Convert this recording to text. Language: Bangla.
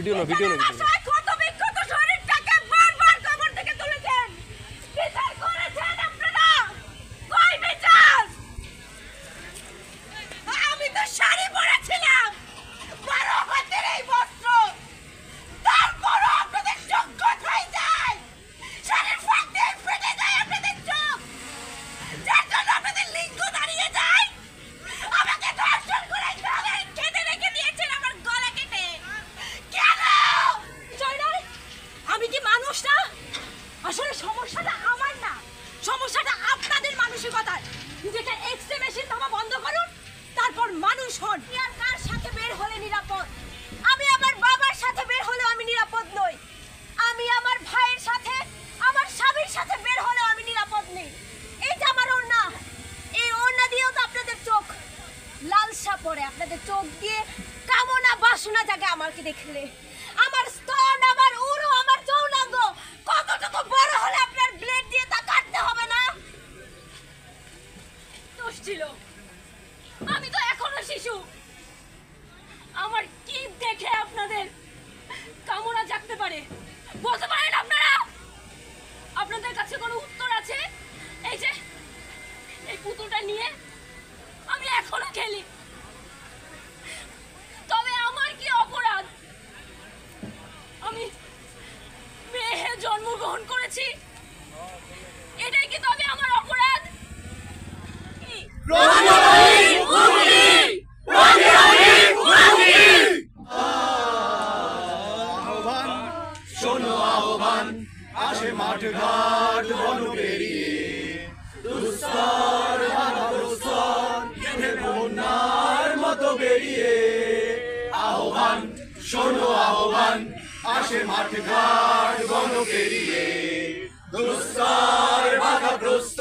ভিডিও না ভিডিও না কত বিক্ষত শরীরটাকে বারবার কবর থেকে তুলেছেন, বিচার করেছেন আপনারা, কই বিচার? আমি তো শাড়ি পরেছিলাম, 12 হাতের এই বস্ত্র, তারপরও আপনাদের চোখ কোথায় যায়? শাড়ির ফাঁক দিয়ে ফেটে যায় আপনাদের চোখ, যার জন্য আপনাদের লিঙ্গ দাঁড়িয়ে যায়। আমাকে ধর্ষণ করে খেতে রেখে দিয়েছেন আমার গলা কেটে। কেন? জয়নাল, আমি কি মানুষ না? আসলে সমস্যাটা আমার না, সমস্যাটা আপনাদের মানসিকতার। নিজেকে এক্সরে মেশিন ভাবা বন্ধ করুন, তারপর মানুষ হন। আর কার সাথে বের হলে নিরাপদ? আমি আমার বাবার সাথে বের হলেও আমি নিরাপদ নই। আমি আমার ভাইয়ের সাথে, আমার স্বামীর সাথে বের হলেও আমি নিরাপদ নেই। এই যে আমার ওড়না, এই ওড়না দিয়েও তো আপনাদের চোখ লালসা পড়ে, আপনাদের চোখ দিয়ে কামনা বাসনা জাগে আমাকে দেখলে। আমার স্তন, আমার উরু, আমার যৌনাঙ্গ কতটুকু বড় হলে আপনার ব্লেড দিয়ে তা কাটতে হবে না? দোষ ছিল, আমি তো এখনো শিশু। আমার কি দেখে আপনাদের কামনা জাগতে পারে বলতে পারেন আপনারা? আপনাদের কাছে কোনো উত্তর আছে? এই যে এই পুতুলটা নিয়ে আমি এখনো খেলি, তবে আমার কি অপরাধ? আমি মেয়ে জন্মগ্রহণ করেছি, এটাই কি তবে আমার অপরাধ? আহ্বান, শোনো আহ্বান, আসে মাঠ ঘাট বন পেরিয়ে, দুস্তর বাধা প্রস্তর বন্যার মতো বেরিয়ে। আহ্বান, শোনো আহ্বান, আসে মাঠ ঘাট বন পেরিয়ে, দুস্তর বাধা প্রস্তর